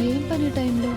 ఏం పని టైంలో?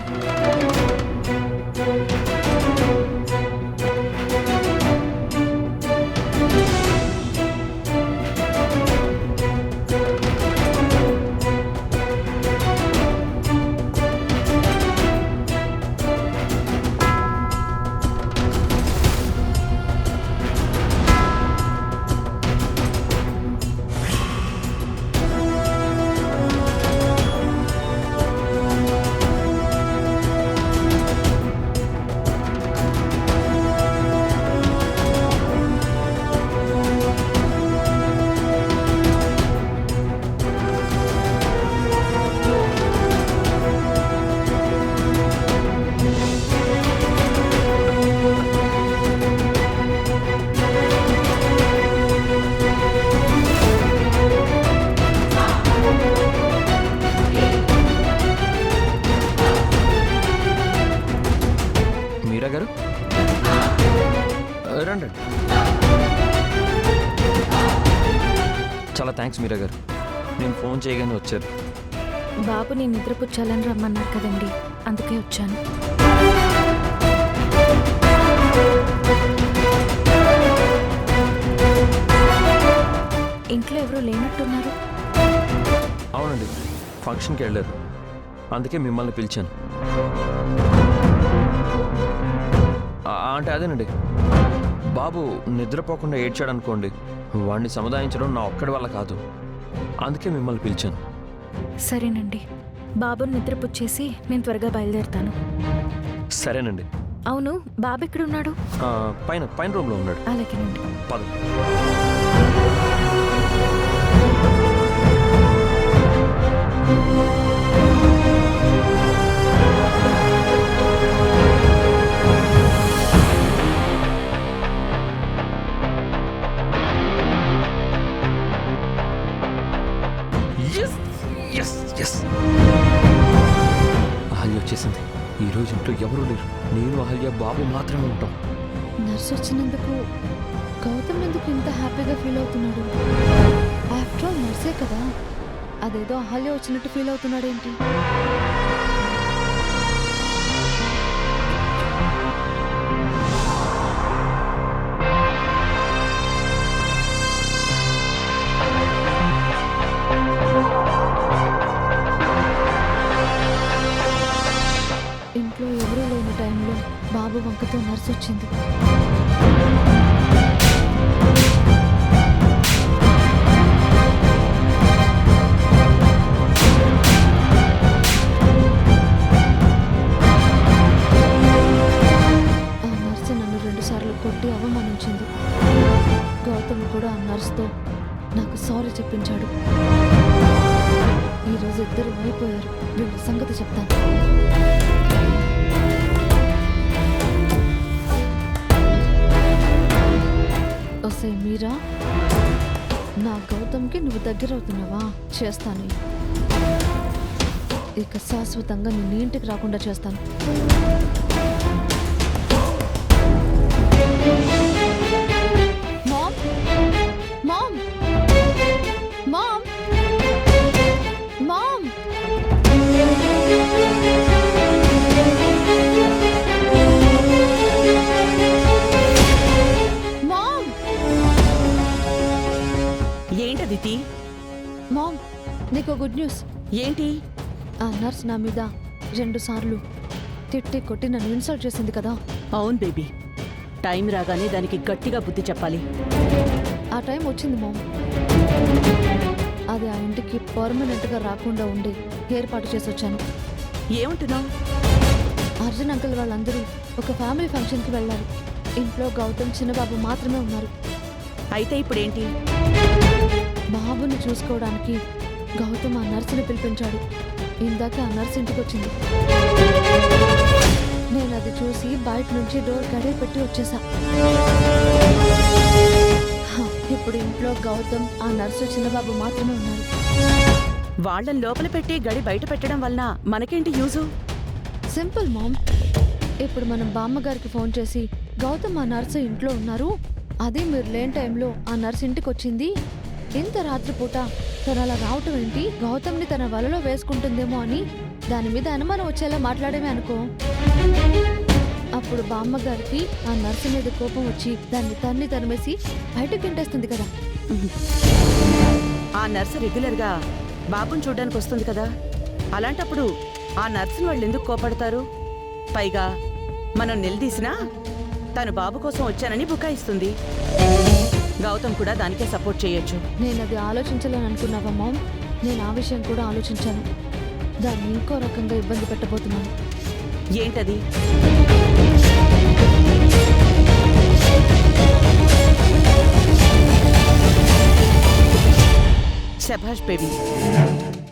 మీరా గారు రండి. చాలా థ్యాంక్స్ మీరా గారు, నేను ఫోన్ చేయగానే వచ్చారు. బాబుని నిద్రపుచ్చాలని రమ్మన్నారు కదండి, అందుకే వచ్చాను. ఇంట్లో ఎవరూ లేనట్టున్నారు? అవునండి, ఫంక్షన్కి వెళ్ళారు, అందుకే మిమ్మల్ని పిలిచాను. అంటే అదేనండి, బాబు నిద్రపోకుండా ఏడ్చాడు అనుకోండి, వాడిని సముదాయించడం నా ఒక్కడి వల్ల కాదు, అందుకే మిమ్మల్ని పిలిచాను. సరేనండి, బాబుని నిద్రపుచ్చేసి నేను త్వరగా బయలుదేరుతాను. సరేనండి. అవును, బాబు ఎక్కడున్నాడు? పైన రూమ్లో ఉన్నాడు. అలాగేనండి. పద. అహల్య వచ్చేసింది. ఈరోజు ఇంట్లో ఎవరూ లేరు, నేను అహల్య బాబు మాత్రమే ఉంటాం. నర్సు వచ్చినందుకు గౌతమ్ ఎందుకు ఇంత హ్యాపీగా ఫీల్ అవుతున్నాడు? ఆఫ్టర్ ఆల్ నర్సే కదా, అదేదో అహల్య వచ్చినట్టు ఫీల్ అవుతున్నాడేంటి? ఇంట్లో ఎవరూ లేని టైంలో బాబు వంకతో నర్సు వచ్చింది. ఆ నర్సు నన్ను 2 సార్లు కొట్టి అవమానించింది. గౌతమ్ కూడా ఆ నర్సుతో నాకు సారీ చెప్పించాడు. ఈరోజు ఇద్దరు అయిపోయారు, వీళ్ళ సంగతి చెప్తాను. ఒసే మీరా, నా గౌతమ్కి నువ్వు దగ్గర అవుతున్నావా? చేస్తాను. ఇక శాశ్వతంగా నిన్ను ఇంటికి రాకుండా చేస్తాను. Mom, mom, mom, mom. ఏంటదితి? మామ్, నీకు గుడ్ న్యూస్. ఏంటి? ఆ నర్స్ నా మీద 2 సార్లు తిట్టి కొట్టి నన్ను ఇన్సల్ట్ చేసింది కదా. అవును బేబీ, టైం రాగానే దానికి గట్టిగా బుద్ధి చెప్పాలి. ఆ టైం వచ్చింది మామ్. అది ఆ ఇంటికి పర్మనెంట్గా రాకుండా ఉండి ఏర్పాటు చేసి వచ్చాను. ఏమంటున్నావు? అర్జున్ అంకుల్ వాళ్ళందరూ ఒక ఫ్యామిలీ ఫంక్షన్కి వెళ్ళారు. ఇంట్లో గౌతమ్ చిన్నబాబు మాత్రమే ఉన్నారు. అయితే ఇప్పుడేంటి? బాబుని చూసుకోవడానికి గౌతమ్ ఆ నర్సుని పిలిపించాడు. ఇందాక ఆ నర్స్ ఇంటికి వచ్చింది. నేను అది చూసి బయట నుంచి డోర్ గడియ పెట్టి వచ్చేసా. ఇప్పుడు ఇంట్లో గౌతమ్, ఆ నర్సు, చిన్నబాబు మాత్రమే ఉన్నారు. వాళ్ళని లోపల పెట్టి గడి బయట పెట్టడం వలన మనకేంటి యూజు? Simple ma'am. ఇప్పుడు మనం బామ్మగారికి ఫోన్ చేసి గౌతమ్ ఆ నర్సు ఇంట్లో ఉన్నారు, అదే మీరు లేని టైంలో ఆ నర్సు ఇంటికి వచ్చింది, ఇంత రాత్రిపూట తను అలా రావటం ఏంటి, గౌతమ్ని తన వలలో వేసుకుంటుందేమో అని దాని మీద అనుమానం వచ్చేలా మాట్లాడమే అనుకో, అప్పుడు బామ్మ గారికి ఆ నర్సు మీద కోపం వచ్చి దాన్ని తరిమేసి బయటకు గెంటేస్తుంది కదా. ఆ నర్సు రెగ్యులర్గా బాబుని చూడ్డానికి వస్తుంది కదా, అలాంటప్పుడు ఆ నర్సుని వాళ్ళు ఎందుకు కోపడతారు? పైగా మనం నిలదీసినా తను బాబు కోసం వచ్చానని బుకాయిస్తుంది. గౌతమ్ కూడా దానికే సపోర్ట్ చేయొచ్చు. నేను అది ఆలోచించాలని అనుకున్నావా మామ్? నేను ఆ విషయం కూడా ఆలోచించాను. దాన్ని ఇంకో రకంగా ఇబ్బంది పెట్టబోతున్నాను. ఏంటది? శభాష్ బేబీ,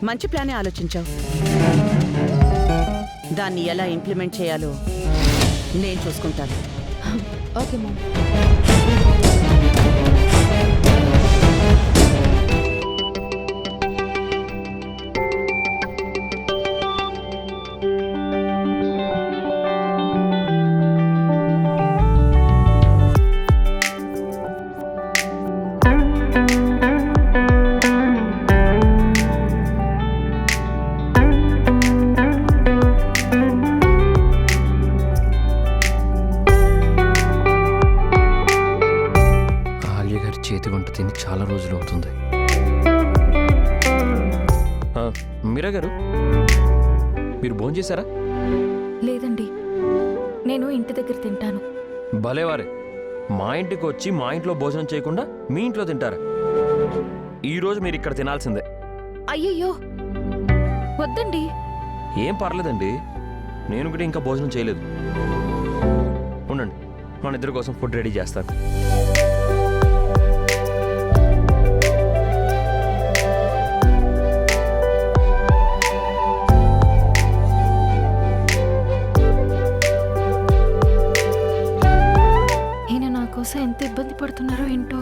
మంచి ప్లానే ఆలోచించావు. దాన్ని ఎలా ఇంప్లిమెంట్ చేయాలో నేను చూసుకుంటాను. Okay ma'am. చేతి వంట తిని చాలా రోజులు అవుతుంది. మీరా గారు, మీరు భోజనం చేశారా? లేదండి, నేను ఇంటి దగ్గర తింటాను. భలేవారే, మా ఇంటికి వచ్చి మా ఇంట్లో భోజనం చేయకుండా మీ ఇంట్లో తింటారా? ఈరోజు మీరు ఇక్కడ తినాల్సిందే. అయ్యయ్యో వద్దండి. ఏం పర్లేదండి, నేను కూడా ఇంకా భోజనం చేయలేదు. ఉండండి, మన ఇద్దరి కోసం ఫుడ్ రెడీ చేస్తాను. ఈయన నా కోసం ఎంత ఇబ్బంది పడుతున్నారో ఏంటో.